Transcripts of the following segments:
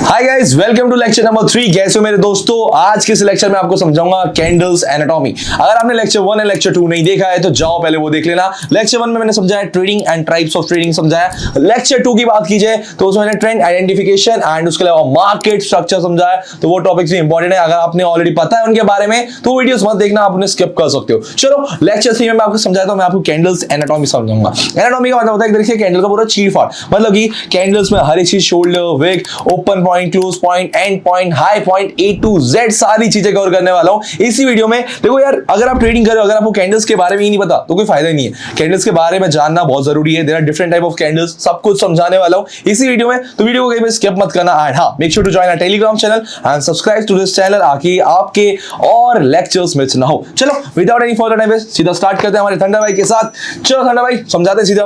Hi guys, welcome to lecture number 3। कैसे हो मेरे दोस्तों? आज के इस लेक्चर में आपको समझाऊंगा कैंडल्स एनाटॉमी। अगर आपने लेक्चर 1 और लेक्चर 2 नहीं देखा है तो जाओ पहले वो देख लेना। लेक्चर 1 में मैंने समझाया trading and types of trading समझाया। लेक्चर 2 की बात की जाए तो उसमें मैंने ट्रेंड आइडेंटिफिकेशन एंड उसके अलावा मार्केट स्ट्रक्चर समझाया। तो वो टॉपिक्स भी इंपॉर्टेंट है। अगर आपने ऑलरेडी पता है उनके बारे में तो वीडियोस मत देखना, आप उन्हें स्किप कर सकते हो। चलो लेक्चर 3 में मैं आपको समझाता हूं। मैं आपको कैंडल्स एनाटॉमी समझाऊंगा। एनाटॉमी का मतलब होता है एक तरीके से कैंडल का पूरा चीर फाड़, मतलब कि कैंडल्स में हर एक चीज shoulder, wick, open point, close point, end point, high point, A to Z सारी चीजें कवर करने वाला हूं इसी वीडियो में। देखो यार, अगर आप ट्रेडिंग कर रहे हो, अगर आपको कैंडल्स के बारे में ही नहीं पता तो कोई फायदा नहीं है। कैंडल्स के बारे में जानना बहुत जरूरी है। There are different type of candles, सब कुछ समझाने वाला हूं इसी वीडियो में। तो वीडियो को कहीं पे स्किप मत करना। एंड हां, make sure to join our Telegram channel and subscribe to this channel आकि आपके और लेक्चर्स मिस ना हो। चलो without any further time waste सीधा स्टार्ट करते हैं हमारे थंडर भाई के साथ। चलो थंडर भाई समझाते हैं सीधा।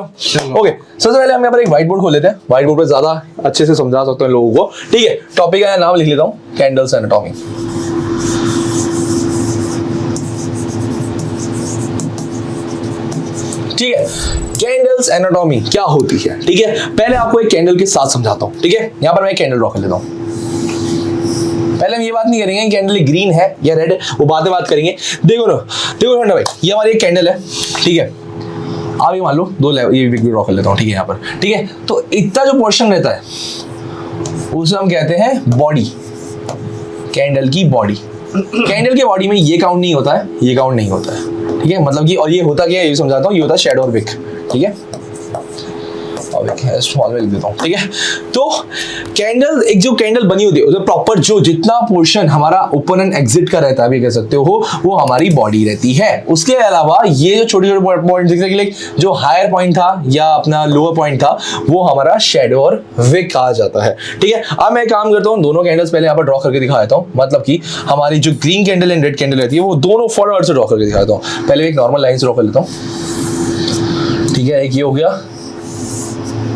ओके, सबसे पहले हम यहाँ पर एक व्हाइट बोर्ड खोल लेते हैं। व्हाइट बोर्ड पर ज्यादा अच्छे से समझा सकते हैं लोगों को। ठीक है, टॉपिक का नाम लिख लेता हूं, कैंडल्स एनाटॉमी। ठीक है, कैंडल्स एनाटॉमी क्या होती है? ठीक है, पहले आपको एक कैंडल के साथ समझाता हूं। ठीक है, यहां पर मैं एक कैंडल ड्रॉ कर लेता हूं। पहले हम ये बात नहीं करेंगे कैंडल ग्रीन है या रेड है, वो बातें बात करेंगे। देखो ना, देखो ठंडा भाई, ये हमारी एक कैंडल है। ठीक है, आप ये मान लो दो ये भी ड्रॉ कर लेता हूं। ठीक है, यहाँ पर ठीक है, तो इतना जो पोर्शन रहता है उसे हम कहते हैं बॉडी, कैंडल की बॉडी। कैंडल के बॉडी में ये काउंट नहीं होता है, ये काउंट नहीं होता है। ठीक है, मतलब कि और ये होता क्या है ये समझाता हूँ। ये होता है शेडो और विक। ठीक है, स्मॉल में लिख देता हूं। ठीक है, तो कैंडल, एक जो कैंडल बनी होती है प्रॉपर, जो जितना पोर्शन हमारा ओपन एंड एग्जिट का रहता है, भी कह सकते हो, वो हमारी बॉडी रहती है। उसके अलावा ये जो छोटे छोटे पॉइंट दिख रहे हैं, जो हायर पॉइंट था या अपना लोअर पॉइंट था, वो हमारा शेडो और विक कहा जाता है। ठीक है, अब मैं काम करता हूँ, दोनों कैंडल्स पहले यहाँ पर ड्रॉ करके दिखा देता हूँ। मतलब कि हमारी जो green candle and red candle रहती है वो दोनों फॉरवर्ड से ड्रॉ करके दिखा देता हूँ। पहले एक नॉर्मल लाइन से ड्रॉ कर लेता हूँ। ठीक है, एक ये हो गया।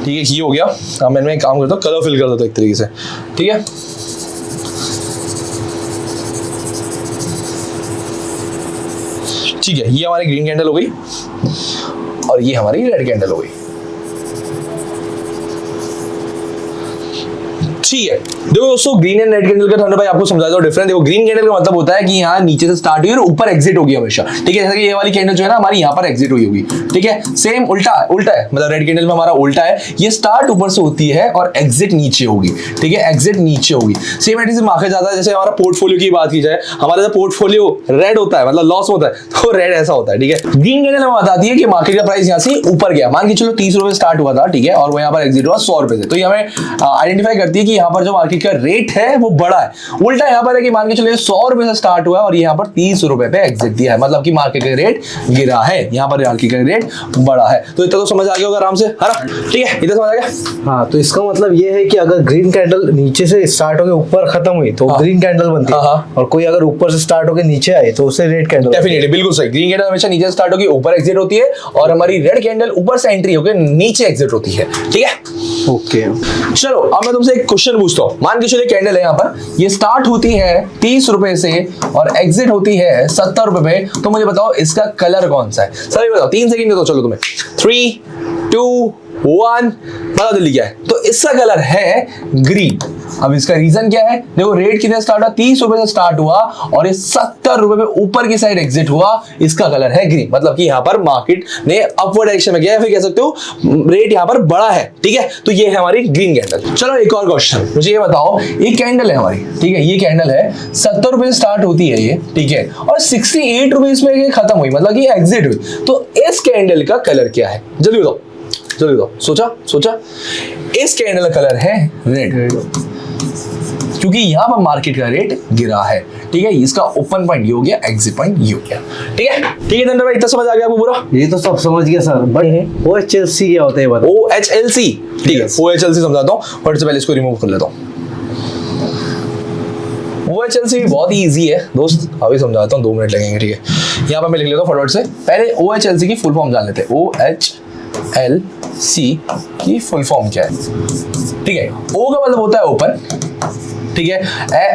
ठीक है, ये हो गया। अब मैं काम करता हूँ, कलर फिल कर देता हूँ एक तरीके से। ठीक है, ठीक है, ये हमारी ग्रीन कैंडल हो गई और ये हमारी रेड कैंडल हो गई। ठीक है, देखो दोस्तों, ग्रीन एंड रेड कैंडल का ठंडा भाई आपको समझा दो डिफरेंस। देखो, ग्रीन कैंडल का मतलब होता है कि यहाँ नीचे से स्टार्ट हुई और ऊपर एग्जिट होगी हमेशा। ठीक है, जैसे कि ये वाली कैंडल जो है ना हमारी यहाँ पर एग्जिट हुई होगी। ठीक है, सेम उल्टा है, मतलब रेड कैंडल में हमारा उल्टा है। ये स्टार्ट ऊपर से होती है और एग्जिट नीचे होगी। ठीक है, एग्जिट नीचे होगी। सेम एट से मार्केट जाता है। जैसे हमारा पोर्टफोलियो की बात की जाए, हमारा पोर्टफोलियो रेड होता है, मतलब लॉस होता है, तो रेड ऐसा होता है। ठीक है, ग्रीन कैंडल हमें बताती है कि मार्केट का प्राइस यहाँ से ऊपर गया। मान के चलो 30 रुपए स्टार्ट हुआ था। ठीक है, और वो यहाँ पर एग्जिट हुआ 100 रुपए से। तो ये हमें आइडेंटिफाई करती है कि यहाँ पर जो मार्केट का रेट है वो बड़ा है। उल्टा यहाँ पर है कि मान के चलिए 100 रुपए से स्टार्ट हुआ और यहाँ पर 30 रुपए पे एग्जिट दिया है, मतलब कि मार्केट का रेट गिरा है, यहाँ पर मार्केट का रेट बड़ा है। तो इतना तो समझ आ गया होगा आराम से, है ना? ठीक है, इतना समझ आ गया। हाँ, तो इसका मतलब ये है कि अगर ग्रीन कैंडल नीचे से स्टार्ट होकर ऊपर खत्म हुई तो ग्रीन कैंडल बनती है, और कोई अगर ऊपर से स्टार्ट होकर नीचे आए तो उसे रेड कैंडल। डेफिनेटली, बिल्कुल सही। ग्रीन कैंडल हमेशा नीचे से स्टार्ट होकर ऊपर एग्जिट होती है और हमारी रेड कैंडल ऊपर से एंट्री होकर नीचे एग्जिट होती है। ठीक है, ओके। चलो अब मैं तुमसे एक क्वेश्चन पूछता हूँ। मान के चलिए कैंडल है यहाँ पर, ये स्टार्ट होती है 30 रुपए से और एग्जिट होती है 70 रुपए में। तो मुझे बताओ इसका कलर कौन सा है? सभी बताओ, 3 सेकंड दे दो। चलो तुम्हें 3, 2, 1, बताओ जल्दी क्या है? तो इसका कलर है ग्रीन। अब इसका रीजन क्या है? देखो, रेट कितने स्टार्ट हुआ? 30 रुपए से स्टार्ट हुआ और ये 70 रुपए पे ऊपर की साइड एग्जिट हुआ। इसका कलर है ग्रीन, मतलब कि यहाँ पर मार्केट ने अपवर्ड डायरेक्शन में गया है, फिर कह सकते हो रेट यहाँ पर बड़ा है। ठीक है, तो ये है हमारी ग्रीन कैंडल। चलो एक और क्वेश्चन, मुझे ये बताओ, ये कैंडल है हमारी। ठीक है, ये कैंडल है 70 रुपए से स्टार्ट होती है ये। ठीक है, और 68 रुपीज में खत्म हुई, मतलब कि एग्जिट हुई। तो इस कैंडल का कलर क्या है? जल्दी बताओ, जल्दी बताओ। सोचा। इस कैंडल का कलर है रेड, क्योंकि यहां पर मार्केट का रेट गिरा है। ठीक है, इसका ओपन पॉइंट ये हो गया, एग्जिट पॉइंट ये हो गया। ठीक है, धनंजय भाई, इतना समझ आ गया आपको पूरा? ये तो सब समझ गया सर, बट OHLC क्या होता है? OHLC, ठीक है, OHLC समझाता हूँ, बट से पहले इसको रिमूव कर लेता हूँ। OHLC बहुत ही इजी है दोस्त, अभी समझाता हूँ, 2 मिनट लगेंगे। ठीक है, यहाँ पर मैं लिख लेता हूँ फटाफट से। पहले OHLC की फुल फॉर्म जान लेते हैं। OHLC की फुल फॉर्म क्या है? ठीक है, O का मतलब होता है ओपन। ठीक है,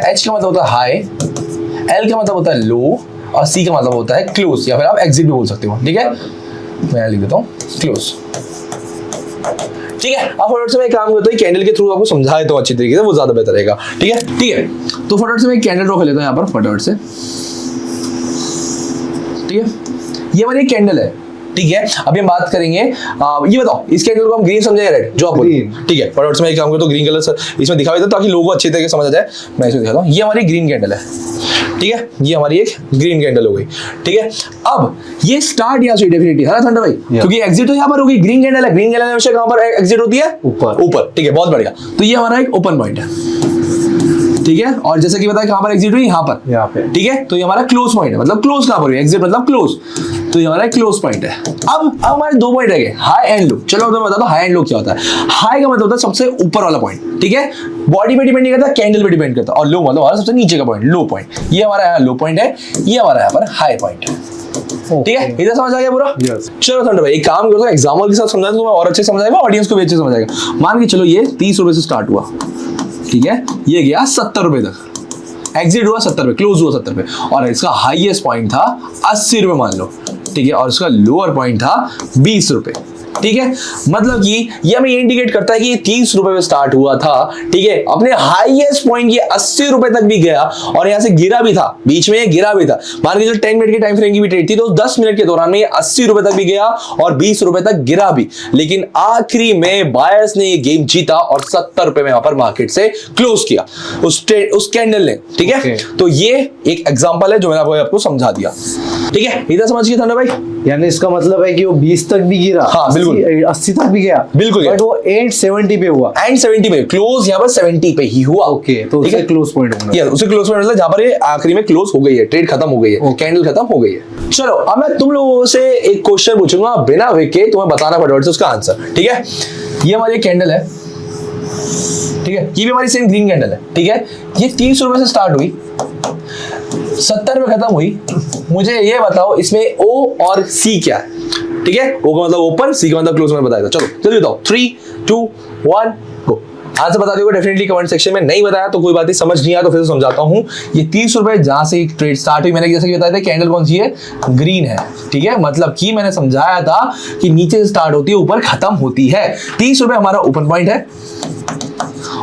H का मतलब होता है हाई, L का मतलब होता है लो, और C का मतलब होता है क्लोज, या फिर आप एग्जिट भी बोल सकते हो। ठीक है, मैं लिख देता हूँ क्लोज। ठीक है, अब फटाफट से मैं एक काम करता हूँ, कैंडल के थ्रू आपको समझाए तो अच्छी तरीके से, वो ज्यादा बेहतर रहेगा। ठीक है, तो फटाफट से मैं कैंडल ड्रॉ कर लेता हूँ यहाँ पर फटाफट से। ठीक है, ये हमारी कैंडल है। ठीक है, अभी हम बात करेंगे ये बताओ इस कैंडल को हम ग्रीन समझे या रेड, जो आप बोलिए। ठीक है, फटाफट से मैं एक काम करता हूँ, ग्रीन कलर सर इसमें दिखा देता हूँ ताकि लोगों को अच्छी तरीके से समझ आ जाए। मैं इसमें दिखाता हूँ, ये हमारी ग्रीन कैंडल है। ठीक है, ये हमारी एक ग्रीन कैंडल हो गई। ठीक है, अब ये स्टार्ट यहाँ से डेफिनेटली है ना थंडर भाई, क्योंकि एग्जिट तो यहाँ पर होगी, ग्रीन कैंडल है, ग्रीन कैंडल हमेशा कहाँ पर एग्जिट होती है? ऊपर। ठीक है, बहुत बढ़िया। तो ये हमारा एक ओपन पॉइंट है। ठीक है, और जैसे कि बताया कहां पर एग्जिट हुई, यहाँ पे। ठीक है, तो ये हमारा क्लोज पॉइंट है, मतलब क्लोज कहां पर हुई, एग्जिट मतलब क्लोज, तो ये हमारा क्लोज पॉइंट है। अब हमारे दो पॉइंट रह गए, हाई एंड लो। चलो मैं बताता हूं हाई एंड लो क्या होता है। हाई का मतलब होता है सबसे ऊपर वाला पॉइंट। ठीक है, बॉडी पे डिपेंड नहीं करता, कैंडल पे डिपेंड करता है। और लो मतलब हमारा सबसे नीचे का पॉइंट, लो पॉइंट। ये हमारा यहाँ लो पॉइंट है, ये हमारा यहाँ पर हाई पॉइंट है। ठीक है, इधर समझ आ गया पूरा? चलो थंडर भाई एक काम करो, एग्जाम्पल के साथ समझा तो और अच्छे समझाएगा, ऑडियंस को भी अच्छे समझ आएगा। मान के चलो ये 30 रुपए से स्टार्ट हुआ। ठीक है, ये गया 70 रुपए तक, एग्जिट हुआ 70 रुपए, क्लोज हुआ 70 रुपए, और इसका हाईएस्ट पॉइंट था 80 रुपए मान लो। ठीक है, और इसका लोअर पॉइंट था 20 रुपए। ठीक है, मतलब कि ये हमें इंडिकेट करता है कि ये 30 रुपए में स्टार्ट हुआ था। ठीक है, अपने हाईएस्ट पॉइंट ये 80 रुपए तक भी गया, और यहां से गिरा भी था, बीच में ये गिरा भी था। मान के चलो 10 मिनट की टाइम फ्रेम की भी ट्रेड थी, तो 10 मिनट के दौरान में ये 80 रुपए तक भी गया और 20 रुपए तक गिरा भी, लेकिन आखिरी में बायर्स ने ये गेम जीता और 70 रुपए में यहां पर मार्केट से क्लोज किया उस कैंडल ने। ठीक है, तो ये एक एग्जांपल है जो मैंने आपको समझा दिया। ठीक है, इधर समझ गए थंडर भाई? यानी इसका मतलब है कि वो 20 तक भी गिरा, हाँ बिल्कुल, 80 तक भी गया, बिल्कुल, बट वो एंड 70 पे हुआ, एंड 70 पे क्लोज, यहाँ पर 70 पे ही हुआ। ओके, तो उसे क्लोज पॉइंट होगा। या उसे क्लोज पॉइंट मतलब जहां पर ये आखिरी में क्लोज हो गई है, ट्रेड खत्म हो गई है, कैंडल खत्म हो गई है। चलो अब मैं तुम लोगों से एक क्वेश्चन पूछूंगा बिना विक के, तुम्हें बताना फटाफट से उसका आंसर। ठीक है, ये हमारी कैंडल है। ठीक है, ये भी हमारी सेम ग्रीन कैंडल है। ठीक है, ये 30 रुपए से स्टार्ट हुई, 70 में खत्म हुई। मुझे ये बताओ इसमें ओ और सी क्या है? ठीक है, ओ का मतलब ओपन, सी का मतलब क्लोज, मैंने बताया था। चलो जल्दी बताओ, 3 2 1 गो। आंसर बता दियो डेफिनेटली कमेंट सेक्शन में। नहीं बताया तो कोई बात नहीं, समझ नहीं आया तो फिर से समझाता हूँ। ये 30 रुपए जहां से ट्रेड स्टार्ट हुई, मैंने जैसे कि बताया था कैंडल कौन सी है, ग्रीन है। ठीक है, मतलब कि मैंने समझाया था कि नीचे से स्टार्ट होती है, ऊपर खत्म होती है। 30 रुपए हमारा ओपन पॉइंट है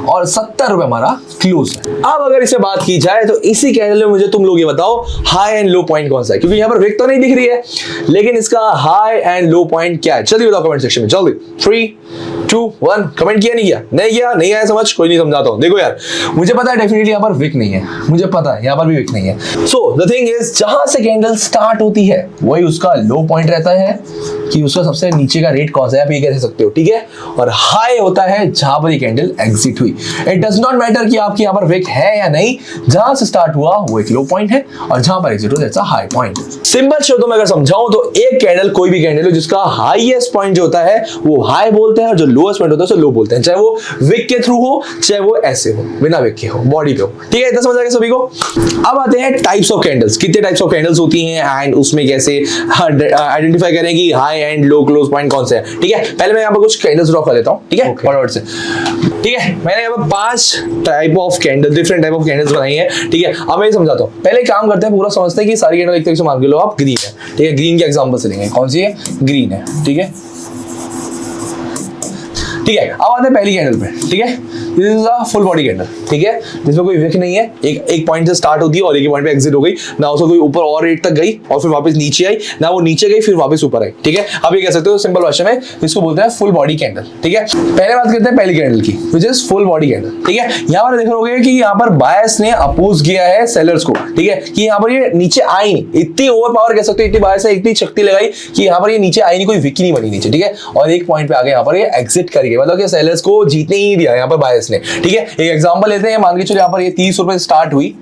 और 70 रुपए हमारा क्लोज है। अब अगर इसे बात की जाए तो इसी कैंडल में मुझे तुम लोग ये बताओ हाई एंड लो पॉइंट कौन सा है, क्योंकि यहाँ पर विक तो नहीं दिख रही है, लेकिन इसका हाई एंड लो पॉइंट क्या है? जल्दी बताओ कमेंट सेक्शन में, जल्दी। 3 2 1। कमेंट किया नहीं किया? नहीं किया, नहीं आया समझ, कोई नहीं, समझाता हूं। देखो यार, मुझे पता है डेफिनेटली यहाँ पर विक नहीं है, मुझे पता है यहाँ पर भी विक नहीं है। सो द थिंग इज, जहां से कैंडल स्टार्ट होती है वही उसका लो पॉइंट रहता है, कि उसका सबसे नीचे का रेट कौन सा है, आप ये कह सकते हो। ठीक है, और हाई होता है जहां पर ये कैंडल एग्जिट हुई। इट डज नॉट मैटर कि आपके यहाँ पर विक है या नहीं, जहां से स्टार्ट हुआ वो एक लो पॉइंट है, और जहां पर एग्जिट हुआ that's a high point. Simple शब्दों में अगर समझाऊं तो एक कैंडल, कोई भी कैंडल हो जिसका हाईएस्ट पॉइंट जो होता है वो हाई बोलते हैं, और जो लोएस्ट पॉइंट होता है उसे लो बोलते हैं, चाहे वो विक के थ्रू हो, चाहे वो ऐसे हो, बिना विक के हो, बॉडी पे हो। ठीक है, इतना समझ आ गया सभी को? अब आते हैं टाइप्स ऑफ कैंडल्स, कितने टाइप्स ऑफ कैंडल्स होती हैं एंड उसमें कैसे आइडेंटिफाई करें कि high and low close point कौन से है। ठीक है, पहले मैं यहाँ पर कुछ कैंडल्स ड्रॉ कर लेता हूँ। ठीक है, फटाफट से। ठीक है, मैंने यहाँ पर 5 type of candle, different type of candles बनाई है। ठीक है, अब मैं समझाता हूँ। पहले काम करते हैं, पूरा समझते हैं कि सारी कैंडल एक तरीके से मान के लो आप ग्रीन है। ठीक है, ग्रीन के एग्जांपल से लेंगे, कौन सी है? ग्रीन है। ठीक है, ठीक है, अब आते हैं पहली कैंडल पे। ठीक है, this is a full body candle. ठीक है, जिसमें कोई विक नहीं है, एक पॉइंट से स्टार्ट होती है और एक ही पॉइंट पे एग्जिट हो गई, ना उसको कोई ऊपर और रेट तक गई और फिर वापस नीचे आई, ना वो नीचे गई फिर वापस ऊपर आई। ठीक है, आप ये कह सकते हो सिंपल भाषा में, इसको बोलते हैं फुल बॉडी कैंडल। ठीक है, पहले बात करते हैं पहली कैंडल की, which is full body candle. ठीक है, यहाँ पर देखोगे कि यहाँ पर बायर्स ने अपोज किया है सेलर्स को। ठीक है, कि यहाँ पर ये नीचे आई नहीं, इतनी ओवर पावर कह सकते हो, इतनी बायर्स ने इतनी शक्ति लगाई कि यहाँ पर ये नीचे आई नहीं, कोई विक नहीं बनी नीचे। ठीक है, और एक पॉइंट पे आ गए, यहाँ पर ये एग्जिट कर गए, मतलब कि सेलर्स को जीतने ही दिया यहाँ पर बायर्स ने। ठीक है, एक एग्जांपल लेते हैं, मान के चलो यहाँ पर ये 30 रुपए स्टार्ट हुई।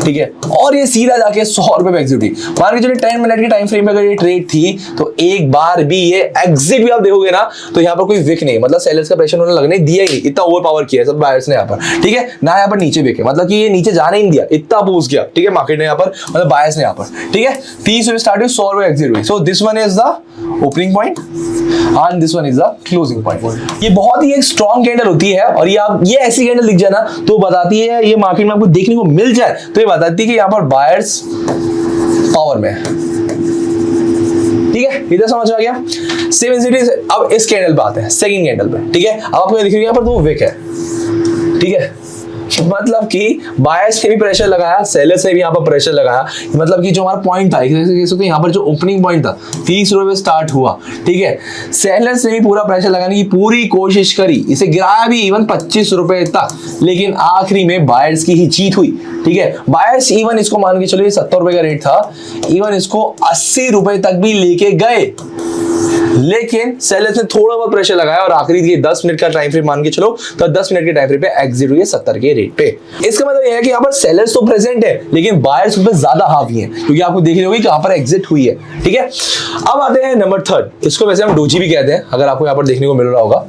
ठीक है, और ये सीधा जाके 100 रुपए पे एग्जिट हुई। मान के चलो 10 मिनट की टाइम फ्रेम में अगर ये ट्रेड थी तो एक बार भी ये एग्जिट भी आप देखोगे ना तो यहाँ पर कोई विक नहीं, मतलब सेलर्स का प्रेशर उन्होंने लगने दिया ही नहीं, इतना ओवर पावर किया है सब बायर्स ने यहाँ पर। ठीक है, ना यहाँ पर नीचे विक है, मतलब कि ये नीचे जाने ही नहीं दिया, इतना अपोज किया। ठीक है, मार्केट ने यहाँ पर, मतलब बायर्स ने यहाँ पर। ठीक है, 30 रुपए स्टार्ट हुई, 100 रुपए एग्जिट हुई। So this one is the opening point and this one is the closing point. ये बहुत ही एक स्ट्रॉन्ग कैंडल होती है, और ये ऐसी कैंडल दिख जाए ना तो बताती है, ये मार्केट में आपको देखने को मिल जाए, तो ये बताती है कि यहाँ पर बायर्स पावर में है। ठीक है, और ये सीधा जाके 100 रुपए पे एग्जिट हुई। मान के चलो 30 रुपए स्टार्ट हुई, 100 रुपए एग्जिट हुई। So this one is the opening point and this one is the closing point. ये बहुत ही एक स्ट्रॉन्ग कैंडल होती है, और ये ऐसी कैंडल दिख जाए ना तो बताती है, ये मार्केट में आपको देखने को मिल जाए, तो ये बताती है कि यहाँ पर बायर्स ठीक है, इधर समझ आ गया। सेम इंसिडेंस अब इस कैंडल पे आते हैं, सेकंड कैंडल पे। ठीक है, अब आपको दिख रही है यहाँ पर दो विक है। ठीक है, मतलब कि बायर्स ने भी प्रेशर लगाया, सेलर्स ने भी यहाँ पर प्रेशर लगाया। मतलब कि जो हमारा पॉइंट था, तो यहाँ पर जो ओपनिंग पॉइंट था 30 रुपए स्टार्ट हुआ। ठीक है, सेलर्स ने भी पूरा प्रेशर लगाने की पूरी कोशिश करी, इसे गिराया भी इवन 25 रुपए तक, लेकिन आखिरी में बायर्स की ही जीत हुई। ठीक है, बायर्स इवन इसको मान के चलो, ये 70 रुपए का रेट था, इवन इसको 80 रुपए तक भी लेके गए, लेकिन सेलर्स ने थोड़ा बहुत प्रेशर लगाया और आखिरी के 10 मिनट का टाइम फ्रेम मान के चलो, तो 10 मिनट के टाइम फ्रेम पे एग्जिट हुई है 70 के रेट पे। इसका मतलब यह है कि यहाँ पर सेलर्स तो प्रेजेंट है, लेकिन बायर्स पे ज्यादा हावी है, क्योंकि आपको देख रही होगी कि यहाँ पर एग्जिट हुई है। ठीक है, अब आते हैं नंबर 3, इसको वैसे हम डोजी भी कहते हैं, अगर आपको यहाँ पर देखने को मिल रहा होगा,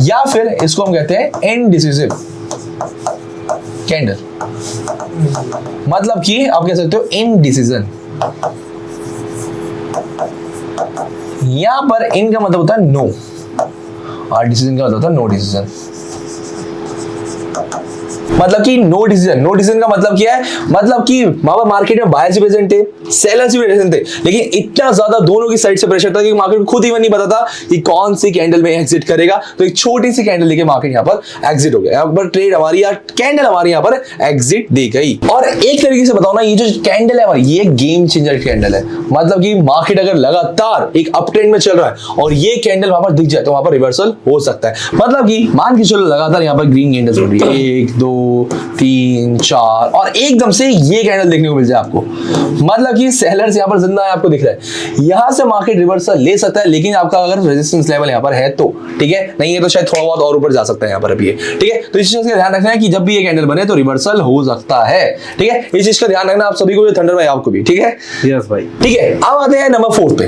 या फिर इसको हम कहते हैं इनडिसिसिव कैंडल। मतलब कि आप कह सकते हो इनडिसीजन। यहां पर इन का मतलब होता है नो, और डिसीजन का मतलब होता है नो डिसीजन। मतलब कि नो डिसीजन, नो डिसीजन का मतलब क्या है, मतलब कि वहां पर मार्केट में बायर्स भी प्रेजेंट थे, सेलर्स भी प्रेजेंट थे, लेकिन इतना ज्यादा दोनों की साइड से प्रेशर था कि मार्केट को खुद इवन नहीं पता था कि कौन सी कैंडल में एग्जिट करेगा। तो एक छोटी सी कैंडल लेके मार्केट यहाँ पर एग्जिट हो गया, यहाँ पर ट्रेड हमारी या कैंडल हमारी यहाँ पर एग्जिट दे गई। और एक तरीके से बताओ ना, ये जो कैंडल है हमारी, ये गेम चेंजर कैंडल है। मतलब कि मार्केट अगर लगातार एक अप ट्रेंड में चल रहा है और ये कैंडल वहां पर दिख जाए, तो वहां पर रिवर्सल हो सकता है। मतलब कि मान के चलो लगातार यहाँ पर ग्रीन कैंडल्स बन रही है, 1 2 3 4, और एकदम से ये कैंडल देखने को मिल जाए आपको, मतलब कि सेलर्स यहाँ पर जिंदा है, आपको दिख रहा है। यहां से मार्केट रिवर्सल ले सकता है, लेकिन आपका अगर रेजिस्टेंस लेवल यहाँ पर है तो, ठीक है, नहीं है तो शायद थोड़ा बहुत और ऊपर जा सकता है यहाँ पर अभी। ठीक है, तो इस चीज का ध्यान रखना है कि जब भी ये कैंडल बने तो रिवर्सल हो सकता है। ठीक है, इस चीज का ध्यान रखना आप सभी को, थंडर भाई आपको भी। ठीक है, यस भाई। ठीक है, अब आते हैं नंबर 4 पे,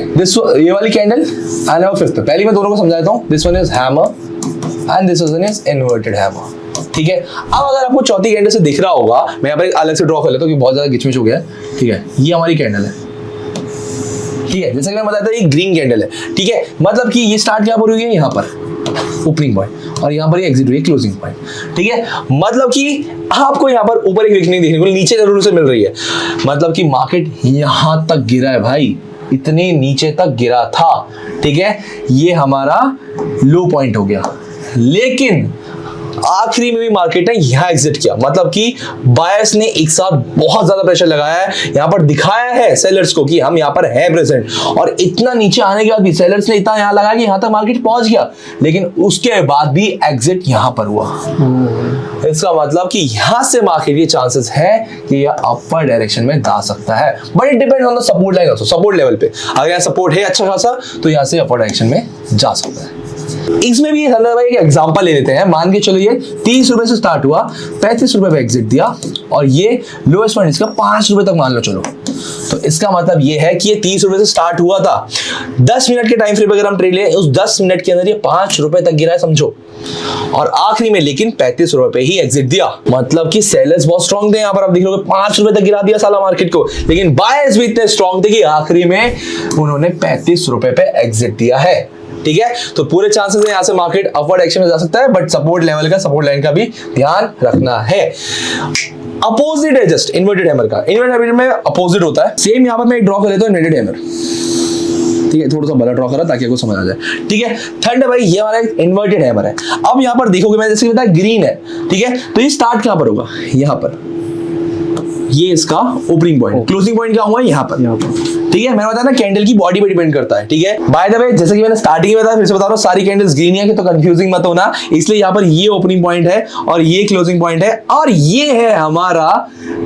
ये वाली कैंडल, एंड नंबर 5 पे। पहले मैं दोनों को समझाता हूँ। This one is hammer and this one is inverted hammer. ठीक है, अब अगर आपको चौथी कैंडल से दिख रहा होगा, मैं यहाँ पर अलग से ड्रॉ कर लेता हूँ क्योंकि बहुत ज्यादा गिचमिच हो गया है। ठीक है, ये हमारी कैंडल है। ठीक है, जैसा कि मैं बताया था, ये ग्रीन कैंडल है। ठीक है, मतलब कि ये स्टार्ट क्या पर हुई है, यहाँ पर ओपनिंग पॉइंट, और यहाँ पर एग्जिट हुई है क्लोजिंग पॉइंट। ठीक है, मतलब कि आपको यहाँ पर ऊपर एक वीक नहीं देखने को, नीचे जरूर से मिल रही है। मतलब कि मार्केट यहाँ तक गिरा है भाई, इतने नीचे तक गिरा था। ठीक है, ये हमारा लो पॉइंट हो गया, लेकिन आखिरी में भी मार्केट ने यहां एग्जिट किया। मतलब कि बायर्स ने एक साथ बहुत ज्यादा प्रेशर लगाया है, यहां पर दिखाया है सेलर्स को कि हम यहां पर है प्रेजेंट, और इतना नीचे आने के बाद भी सेलर्स ने इतना यहां लगाया कि यहां तक मार्केट पहुंच गया, लेकिन उसके बाद भी एग्जिट यहां पर हुआ। इसका मतलब कि यहां से मार्केट के चांसेस है कि यह अपर डायरेक्शन में जा सकता है, but it depends on the support line also. Support level पे अगर यहां सपोर्ट है अच्छा खासा, तो यहां से अपर डायरेक्शन में जा सकता है। इसमें भी संदर्भ भाई एक एग्जांपल ले लेते हैं। मान के चलो ये 30 रुपए से स्टार्ट हुआ, 35 रुपए पे एग्जिट दिया, और ये लोएस्ट पॉइंट इसका 5 रुपए तक मान लो चलो। तो इसका मतलब ये है कि ये 30 रुपए से स्टार्ट हुआ था, 10 मिनट के टाइम फ्रेम अगर हम ट्रेड लें, उस 10 मिनट के अंदर ये 5 रुपए तक गिरा है समझो, और आखिरी में लेकिन 35 रुपए पे ही एग्जिट दिया। मतलब कि सेलर्स बहुत स्ट्रांग थे यहाँ पर, आप देख रहे हो 5 रुपए तक गिरा दिया साला मार्केट को, लेकिन बायर्स भी इतने स्ट्रांग थे कि आखिरी में उन्होंने 35 रुपए पे एग्जिट दिया है। ठीक है, तो पूरे चांसेस है यहां से मार्केट अपवर्ड एक्शन में जा सकता है, बट सपोर्ट लेवल का, सपोर्ट लाइन का भी ध्यान रखना है। अपोजिट है जस्ट इन्वर्टेड हैमर का, इन्वर्टेड हैमर में अपोजिट होता है। सेम यहां पर मैं एक ड्रॉ कर लेता हूं इन्वर्टेड हैमर। ठीक है, थोड़ा सा बड़ा ड्रॉ करा ताकि आपको समझ आ जाए। ठीक है, थर्ड भाई ये हमारा इन्वर्टेड हैमर है। अब यहां पर देखोगे, मैं जैसे बताया ग्रीन है, ठीक है, तो ये स्टार्ट कहां पर होगा, यहां पर, ये इसका ओपनिंग पॉइंट, क्लोजिंग पॉइंट क्या हुआ यहाँ पर। ठीक है, मैंने बताया ना कैंडल की बॉडी पे डिपेंड करता है। ठीक है, बाय द वे जैसे कि मैंने स्टार्टिंग में बताया, फिर से बता रहा हूं, सारी कैंडल्स ग्रीन है, तो कंफ्यूजिंग मत होना। इसलिए यहाँ पर ये ओपनिंग पॉइंट है और ये क्लोजिंग पॉइंट है, और ये है हमारा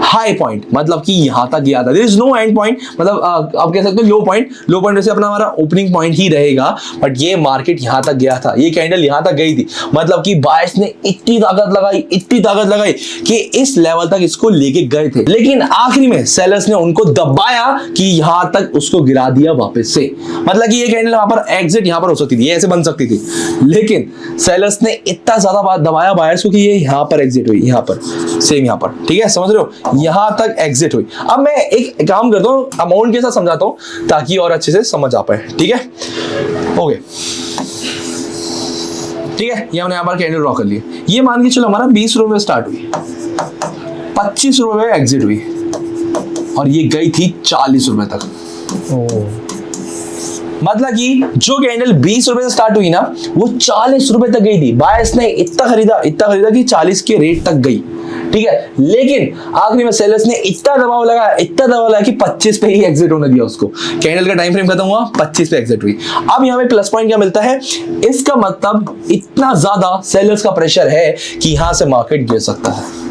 हाई पॉइंट, मतलब कि यहां तक गया था। There is no end point, मतलब आप कह सकते हो लो पॉइंट। लो पॉइंट वैसे अपना हमारा ओपनिंग पॉइंट ही रहेगा, बट ये मार्केट यहां तक गया था, ये कैंडल यहां तक गई थी। मतलब कि बायर्स ने इतनी ताकत लगाई कि इस लेवल तक इसको लेके गए थे, लेकिन आखिरी में सेलर्स ने उनको दबाया कि यहां तक उसको गिरा दिया वापस से। मतलब कि ये कैंडल वहां पर एग्जिट यहां पर हो सकती थी, ये ऐसे बन सकती थी, लेकिन सेलर्स ने इतना ज्यादा दबाया बायर्स को कि ये यहां पर एग्जिट हुई, यहां पर सेम यहां पर। ठीक है, समझ रहे हो, यहां तक एग्जिट हुई। अब मैं एक काम करता हूं, अमाउंट के साथ समझाता हूं ताकि और अच्छे से समझ आ पाए। ठीक है, ओके, ठीक है, ये हमने यहां पर कैंडल ड्रॉ कर ली। ये मान के चलो हमारा 20 रुपए स्टार्ट हुई, 25 रुपए एग्जिट हुई, और ये गई थी 40 रुपए तक। मतलब कि जो कैंडल 20 रुपए से स्टार्ट हुई ना वो 40 रुपए तक गई थी। बायर्स ने इतना खरीदा कि 40 के रेट तक गई, ठीक है। लेकिन आखिरी में सेलर्स ने इतना दबाव लगाया कि 25 पे ही एग्जिट होने दिया उसको। कैंडल का टाइम फ्रेम खत्म हुआ, 25 पे एग्जिट हुई। अब यहाँ पे प्लस पॉइंट क्या मिलता है, इसका मतलब इतना ज्यादा सेलर्स का प्रेशर है कि यहां से मार्केट गिर सकता है।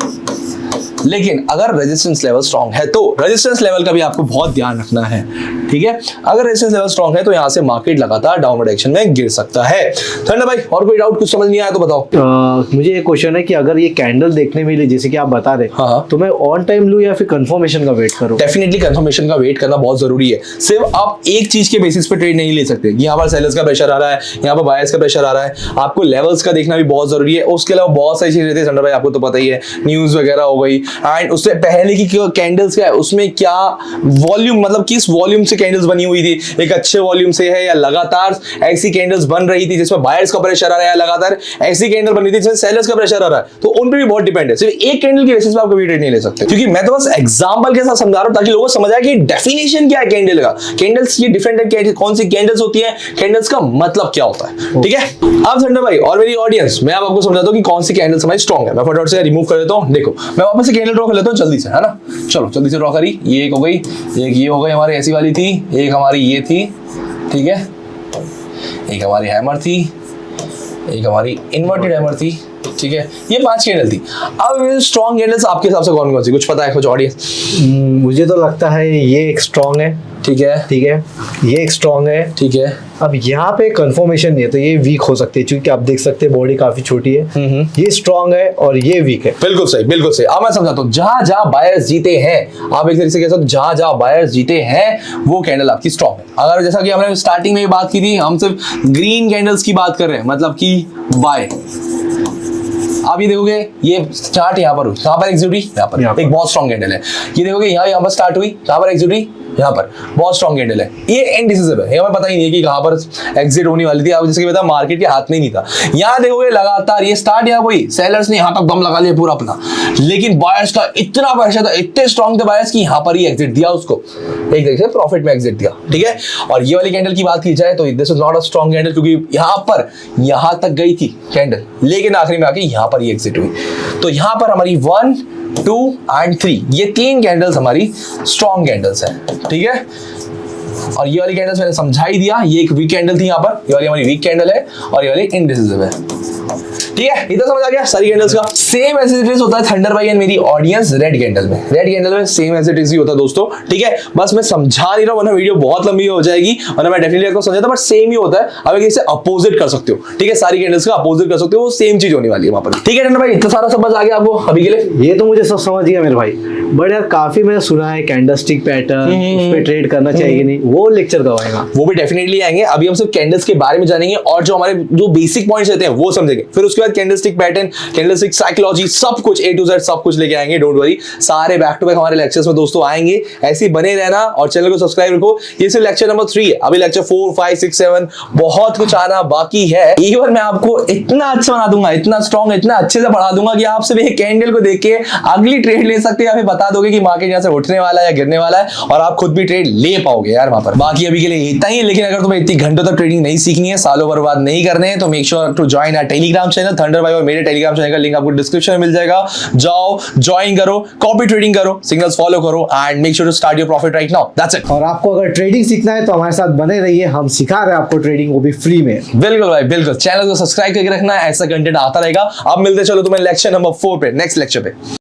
लेकिन अगर रेजिस्टेंस लेवल स्ट्रांग है तो रेजिस्टेंस लेवल का भी आपको बहुत ध्यान रखना है, ठीक है। अगर रेजिस्टेंस लेवल स्ट्रांग है तो यहां से मार्केट लगातार डाउनवर्ड डायरेक्शन में गिर सकता है। थंडर भाई और कोई डाउट, कुछ समझ नहीं आया तो बताओ। मुझे एक क्वेश्चन है कि अगर ये कैंडल देखने में जैसे कि आप बता रहे, हाँ। तो मैं ऑन टाइम लूं या फिर कंफर्मेशन का वेट करूं? डेफिनेटली कंफर्मेशन का वेट करना बहुत जरूरी है। सिर्फ आप एक चीज के बेसिस पे ट्रेड नहीं ले सकते। यहाँ पर सेलर्स का प्रेशर आ रहा है, यहाँ पर बायर्स का प्रेशर आ रहा है, आपको लेवल्स का देखना भी बहुत जरूरी है। उसके अलावा बहुत सारी चीजें रहती है थंडर भाई, आपको तो पता ही है, न्यूज वगैरह हो गई, एंड उससे पहले की कैंडल्स क्या है, उसमें क्या वॉल्यूम, मतलब किस वॉल्यूम से कैंडल्स बनी हुई थी, एक अच्छे वॉल्यूम से है या लगातार ऐसी कैंडल्स बन रही थी जिसमें बायर्स का प्रेशर आ रहा है, लगातार ऐसी कैंडल बन रही थी जिसमें सेलर्स का प्रेशर आ रहा है, तो उन पे भी बहुत डिपेंड है। सिर्फ एक कैंडल की बेसिस पे आप कभी ट्रेड नहीं ले सकते, क्योंकि मैं तो बस एग्जांपल के साथ समझा रहा हूं ताकि लोगों को समझ आए कि डेफिनेशन क्या है कैंडल का। कैंडल्स ये डिफरेंट है, कौन सी कैंडल्स होती है, कैंडल्स का मतलब क्या होता है, ठीक है। अब थंडर भाई और मेरी ऑडियंस, मैं आपको समझाता हूं कि कौन सी कैंडल्स हमारी स्ट्रांग है। मैं फटाफट से रिमूव कर देता हूं। देखो मैं वापस से कैंडल ड्रॉ कर लेता हूं जल्दी से, है ना। चलो जल्दी से ड्रॉ करी। ये एक हो गई, एक ये हो गई हमारी ऐसी वाली थी, एक हमारी ये थी, ठीक है, एक हमारी हैमर थी, एक हमारी इन्वर्टेड हैमर थी, ठीक है। ये 5 कैंडल थी। अब स्ट्रॉन्ग कैंडल्स आपके हिसाब से कौन कौन सी, कुछ पता है कुछ ऑडियंस? मुझे तो लगता है ये एक स्ट्रांग है, ठीक है, ठीक है, ये एक स्ट्रांग है, ठीक है। अब यहाँ पे कंफर्मेशन नहीं है तो ये वीक हो सकती है, क्योंकि आप देख सकते हैं बॉडी काफी छोटी है। ये स्ट्रांग है और ये वीक है। बिल्कुल सही, बिल्कुल सही। अब मैं समझाता हूँ, जहां जहां बायर्स जीते हैं, आप एक तरीके से कह सकते हो जहां जहां बायर्स जीते हैं वो कैंडल आपकी स्ट्रांग है। अगर जैसा कि हमने स्टार्टिंग में बात की थी, हम सिर्फ ग्रीन कैंडल्स की बात कर रहे हैं, मतलब कि बाय। आप ये देखोगे ये स्टार्ट यहाँ पर हुई, यहाँ पर एग्जिट हुई, यहाँ पर एक बहुत स्ट्रांग कैंडल है। ये देखोगे यहाँ पर स्टार्ट हुई, यहाँ पर एग्जिट हुई, यहाँ पर बहुत स्ट्रांग कैंडल है। ये इनडिसिसिव है, हमें पता ही नहीं है कि कहाँ पर एग्जिट होने वाली थी। आप जैसे कि पता मार्केट के हाथ में नहीं था। यहाँ देखोगे लगातार ये स्टार्ट यहाँ हुई, सेलर्स ने यहाँ तक दम लगा लिया पूरा अपना, लेकिन बायर्स का इतना प्रेशर था, इतने स्ट्रांग थे बायर्स कि यहाँ पर ही एग्जिट दिया उसको, एक तरीके से प्रॉफिट में एग्जिट दिया, ठीक है। और ये वाली कैंडल की बात की जाए तो this is not a strong candle, क्योंकि यहाँ पर यहाँ तक गई थी कैंडल, लेकिन आखिरी में आके यहाँ पर ही एग्जिट हुई। तो यहाँ पर हमारी 1, 2 एंड 3 ये 3 कैंडल्स हमारी स्ट्रॉन्ग कैंडल्स हैं, ठीक है। और ये वाली कैंडल्स मैंने समझा ही दिया, ये एक वीक कैंडल थी यहाँ पर, ये वाली हमारी वीक कैंडल है और ये वाली इनडिसिसिव है, ठीक है। इधर समझ आ गया सारी कैंडल्स का। सेम एज इट इज होता है थंडर भाई एंड मेरी ऑडियंस रेड कैंडल में, रेड कैंडल में सेम एज इट इज ही होता है दोस्तों, ठीक है। बस मैं समझा नहीं रहा हूं वरना वीडियो बहुत लंबी हो जाएगी, वरना मैं डेफिनेटली आपको समझाता, बट सेम ही होता है। अब एक इसे अपोजिट कर सकते हो, ठीक है, सारी कैंडल्स का अपोजिट कर सकते हो, वो सेम चीज होने वाली है वहां पर, ठीक है। थंडर भाई इतना सारा समझ आ गया आपको अभी के लिए? ये तो मुझे सब समझ गया मेरे भाई, बट यार काफी मैंने सुना है कैंडलस्टिक पैटर्न, उस पे ट्रेड करना चाहिए कि नहीं, वो लेक्चर कब आएगा? वो भी डेफिनेटली आएंगे। अभी हम सिर्फ कैंडल्स के बारे में जानेंगे और जो हमारे जो बेसिक पॉइंट्स रहते हैं वो समझेंगे, फिर उसके बाद कैंडलस्टिक पैटर्न, कैंडलस्टिक साइकोलॉजी, सब कुछ A to Z सब कुछ लेके आएंगे। डोंट वरी, सारे बैक टू बैक हमारे लेक्चर्स में दोस्तों आएंगे। ऐसे ही बने रहना और चैनल को सब्सक्राइब रखो। ये सिर्फ लेक्चर नंबर 3 है, अभी लेक्चर 4, 5, 6, 7 बहुत कुछ आना बाकी है। इवन मैं आपको इतना अच्छा बना दूंगा, इतना स्ट्रॉन्ग, इतना अच्छे से पढ़ा दूंगा कि आप सिर्फ एक कैंडल को देख के अगली ट्रेड ले सकते हैं, या फिर बता दोगे कि मार्केट यहाँ से उठने वाला है या गिरने वाला है, और आप खुद भी ट्रेड ले पाओगे यार वहां पर। बाकी अभी के लिए इतना ही, लेकिन अगर तुम्हें इतनी घंटों तक ट्रेडिंग नहीं सीखनी है, सालों बर्बाद नहीं करने हैं, तो make sure to join our Telegram channel Thunder भाई, और मेरे टेलीग्राम चैनल का लिंक आपको डिस्क्रिप्शन में मिल जाएगा। जाओ ज्वाइन करो, कॉपी ट्रेडिंग करो, सिग्नल्स फॉलो करो and make sure to start your profit right now. That's it. और आपको अगर ट्रेडिंग सीखना है तो हमारे साथ बने रहिए, हम सिखा रहे हैं आपको ट्रेडिंग, वो भी फ्री में। बिल्कुल भाई बिल्कुल, चैनल को सब्सक्राइब करके रखना है, ऐसा कंटेंट आता रहेगा। अब मिलते चलो तुम्हें लेक्चर नंबर 4 पे, नेक्स्ट लेक्चर पे।